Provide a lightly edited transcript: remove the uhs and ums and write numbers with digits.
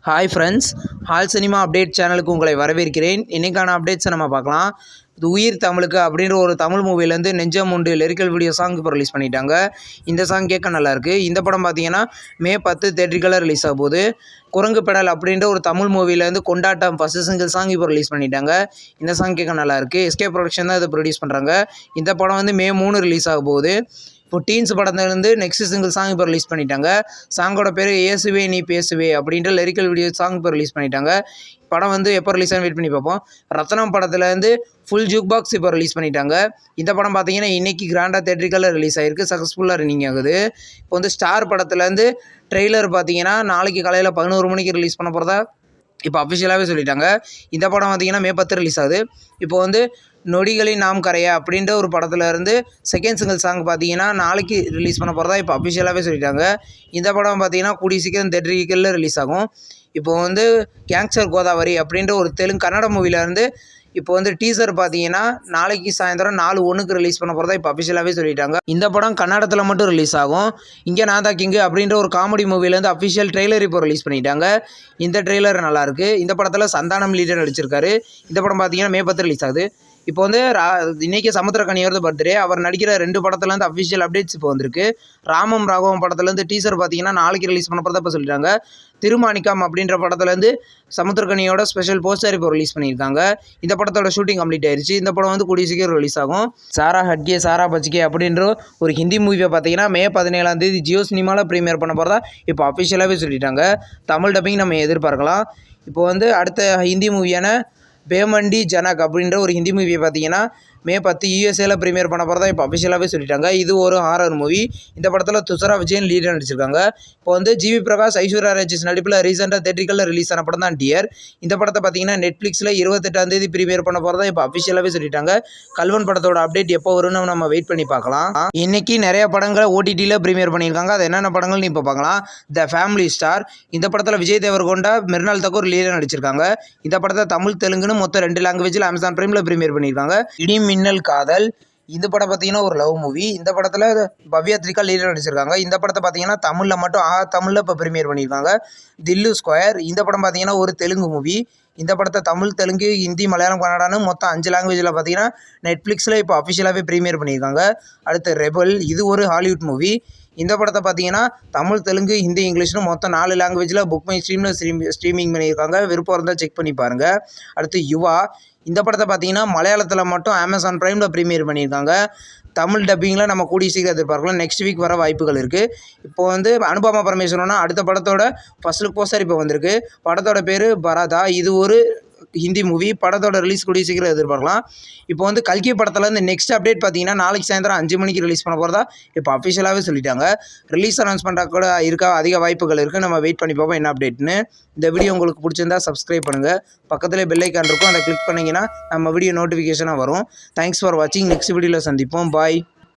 Hi friends, hall cinema update சேனலுக்கு உங்களை வரவேற்கிறேன். இன்றைக்கான அப்டேட்ஸை நம்ம பார்க்கலாம். இது உயிர் தமிழுக்கு அப்படின்ற ஒரு தமிழ் மூவிலேருந்து நெஞ்சம் உண்டு லிரிக்கல் வீடியோ சாங் இப்போ ரிலீஸ் பண்ணிட்டாங்க. இந்த சாங் கேட்க நல்லாயிருக்கு. இந்த படம் பார்த்தீங்கன்னா May 10 தேட்டரிக்கலாக ரிலீஸ் ஆக போகுது. குரங்கு பெடல் அப்படின்ற ஒரு தமிழ் மூவிலேருந்து கொண்டாட்டம் ஃபஸ்ட்டு சிங்கிள் சாங் இப்போ ரிலீஸ் பண்ணிட்டாங்க. இந்த சாங் கேட்க நல்லாயிருக்கு. எஸ்கே ப்ரொடக்ஷன் தான் இதை ப்ரொடியூஸ் பண்ணுறாங்க. இந்த படம் வந்து May 3 ரிலீஸ் ஆக போகுது. இப்போ டீன்ஸ் படத்துலேருந்து நெக்ஸ்ட் சிங்கிள் சாங் இப்போ ரிலீஸ் பண்ணிட்டாங்க. சாங்கோட பேர் ஏசுவே நீ பேசுவே அப்படின்ற லிரிக்கல் வீடியோ சாங் இப்போ ரிலீஸ் பண்ணிட்டாங்க. படம் வந்து எப்போ ரிலீஸ் ஆகும் வெயிட் பண்ணி பார்ப்போம். ரத்னம் படத்துலேருந்து ஃபுல் ஜூக் பாக்ஸ் இப்போ ரிலீஸ் பண்ணிட்டாங்க. இந்த படம் பார்த்தீங்கன்னா இன்றைக்கி கிராண்டாக தேட்டரிக்கலில் ரிலீஸ் ஆகிருக்கு. சக்ஸஸ்ஃபுல்லாக ரன்னிங் ஆகுது. இப்போ வந்து ஸ்டார் படத்துலேருந்து ட்ரெய்லர் பார்த்தீங்கன்னா நாளைக்கு காலையில் 11 மணிக்கு ரிலீஸ் பண்ண போகிறதா இப்போ அஃபிஷியலாகவே சொல்லிட்டாங்க. இந்த படம் பார்த்திங்கன்னா May 10 ரிலீஸ் ஆகுது. இப்போ வந்து நொடிகளின் நாம் கரையா அப்படின்ற ஒரு படத்தில் இருந்து செகண்ட் சிங்கிள் சாங் பார்த்தீங்கன்னா நாளைக்கு ரிலீஸ் பண்ண போகிறதா இப்போ அஃபிஷியலாகவே சொல்லிட்டாங்க. இந்த படம் பார்த்தீங்கன்னா கூடிய சீக்கிரம் தேட்டரிக்கலில் ரிலீஸ் ஆகும். இப்போ வந்து கேங்ஸ்டர் கோதாவரி அப்படின்ற ஒரு கன்னட மூவிலேருந்து இப்போ வந்து டீசர் பார்த்தீங்கன்னா நாளைக்கு சாயந்தரம் 4:01 ரிலீஸ் பண்ண போகிறதா இப்போ அஃபிஷியலாகவே சொல்லிட்டாங்க. இந்த படம் கன்னடத்தில் மட்டும் ரிலீஸ் ஆகும். இங்கே நான் தான் கிங்கு அப்படின்ற ஒரு காமெடி மூவிலேருந்து அஃபிஷியல் ட்ரெய்லர் இப்போ ரிலீஸ் பண்ணிட்டாங்க. இந்த ட்ரெய்லர் நல்லாயிருக்கு. இந்த படத்தில் சந்தானம் லீடர் நடிச்சிருக்காரு. இந்த படம் பார்த்தீங்கன்னா May 10 ரிலீஸ் ஆகுது. இப்போ வந்து இன்றைக்கி சமுத்திரக்கனியோட பர்த்டே. அவர் நடிக்கிற 2 படத்துலேருந்து அஃபிஷியல் அப்டேட்ஸ் இப்போ வந்திருக்கு. ராமம் ராகவம் படத்துலேருந்து டீசர் பார்த்தீங்கன்னா நாளைக்கு ரிலீஸ் பண்ண போகிறதா இப்போ சொல்லிட்டாங்க. திருமாணிக்கம் அப்படின்ற படத்துலேருந்து சமுத்திரக்கனியோட ஸ்பெஷல் போஸ்டர் இப்போ ரிலீஸ் பண்ணியிருக்காங்க. இந்த படத்தோட ஷூட்டிங் கம்ப்ளீட் ஆயிடுச்சு. இந்த படம் வந்து கூடிய சீக்கிரம் ரிலீஸ் ஆகும். சாரா ஹட்கே சாரா பச்கே அப்படின்ற ஒரு ஹிந்தி மூவியை பார்த்தீங்கன்னா May 17 ஜியோ சினிமாவில் ப்ரீமியர் பண்ண போகிறதா இப்போ அஃபிஷியலாகவே சொல்லிட்டாங்க. தமிழ் டப்பிங் நம்ம எதிர்பார்க்கலாம். இப்போ வந்து அடுத்த ஹிந்தி மூவியான பேமண்டி ஜனக் அப்படின்ற ஒரு ஹிந்தி மூவியை பார்த்தீங்கன்னா May 10 USA ப்ரீமியர் பண்ண போகிறதா இப்போ அஃபிஷியலாகவே சொல்லிட்டாங்க. இது ஒரு ஹாரர் மூவி. இந்த படத்தில் துஷாரா விஜயன் லீடர் நடிச்சிருக்காங்க. இப்போ வந்து ஜிவி பிரகாஷ் ஐஸ்வர்யா ராஜேஷ் நடிப்பில் ரீசெண்டாக தேட்டரிக்கலில் ரிலீஸ் ஆன படம் தான் டியர். இந்த படத்தை பார்த்தீங்கன்னா நெட்ஃப்ளிக்ஸில் 28 ப்ரீமியர் பண்ண போகிறதா இப்போ அஃபிஷியலாகவே சொல்லிட்டாங்க. கல்வன் படத்தோட அப்டேட் எப்போ வரும்னு நம்ம வெயிட் பண்ணி பார்க்கலாம். இன்றைக்கி நிறைய படங்களை OTTயில் ப்ரீமியர் பண்ணியிருக்காங்க. அது என்னென்ன படங்கள்னு இப்போ பார்க்கலாம். The family star. இந்த படத்தில் விஜய் தேவர்கொண்டா மிர்னால் தக்கூர் லீடர் நடிச்சிருக்காங்க. இந்த படத்தை தமிழ் தெலுங்குன்னு மொத்தம் 2 லாங்குவேஜில் Amazon Primeல ப்ரீமியர் பண்ணியிருக்காங்க. இடி மின்னல் காதல். இந்த படம் பார்த்தீங்கன்னா ஒரு லவ் மூவி. இந்த படத்தில் பவ்யா த்ரிகா லீடர் நடிச்சிருக்காங்க. இந்த படத்தை பார்த்தீங்கன்னா தமிழில் மட்டும் தமிழில் இப்போ ப்ரீமியர் பண்ணியிருக்காங்க. தில்லு ஸ்கொயர். இந்த படம் பார்த்தீங்கன்னா ஒரு தெலுங்கு மூவி. இந்த படத்தை தமிழ் தெலுங்கு ஹிந்தி மலையாளம் கன்னடான்னு மொத்தம் 5 லாங்குவேஜில் பார்த்தீங்கன்னா நெட்ஃப்ளிக்ஸில் இப்போ அஃபிஷியலாகவே ப்ரீமியர் பண்ணியிருக்காங்க. அடுத்து ரெபல். இது ஒரு ஹாலிவுட் மூவி. இந்த படத்தை பார்த்தீங்கன்னா தமிழ் தெலுங்கு ஹிந்தி இங்கிலீஷ்னு மொத்தம் 4 லாங்குவேஜில் புக் மை ஸ்ட்ரீமிங் பண்ணியிருக்காங்க. விருப்பம் இருந்தால் செக் பண்ணி பாருங்கள். அடுத்து யுவா. இந்த படத்தை பார்த்தீங்கன்னா மலையாளத்தில் மட்டும் Amazon Primeல ப்ரீமியர் பண்ணியிருக்காங்க. தமிழ் டப்பிங்கில் நம்ம கூடிய சீக்கிரம் எதிர்பார்க்கலாம். நெக்ஸ்ட் வீக் வர வாய்ப்புகள் இருக்குது. இப்போ வந்து அனுபமா பரமேஸ்வரனா அடுத்த படத்தோட ஃபர்ஸ்ட் லுக் போஸ்டர் இப்போ வந்திருக்கு. படத்தோட பேர் பரதா. இது ஒரு ஹிந்தி மூவி. படத்தோட ரிலீஸ் கூடிய சீக்கிரம் எதிர்பார்க்கலாம். இப்போ வந்து கல்கி படத்தில் இந்த நெக்ஸ்ட் அப்டேட் பார்த்தீங்கன்னா நாளைக்கு சாயந்தரம் 5 மணிக்கு ரிலீஸ் பண்ண போகிறதா இப்போ அஃபிஷியலாகவே சொல்லிட்டாங்க. ரிலீஸ் அனௌன்ஸ்மெண்ட்டாக கூட அதிக வாய்ப்புகள் இருக்குது. நம்ம வெயிட் பண்ணி பார்ப்போம் என்ன அப்டேட்னு. இந்த வீடியோ உங்களுக்கு பிடிச்சிருந்தா சப்ஸ்கிரைப் பண்ணுங்கள். பக்கத்துலேயே பெல் ஐக்கான் இருக்கும். அதை கிளிக் பண்ணிங்கன்னா நம்ம வீடியோ நோட்டிஃபிகேஷனாக வரும். தேங்க்ஸ் ஃபார் வாட்சிங். நெக்ஸ்ட் வீடியோவில் சந்திப்போம். பாய்.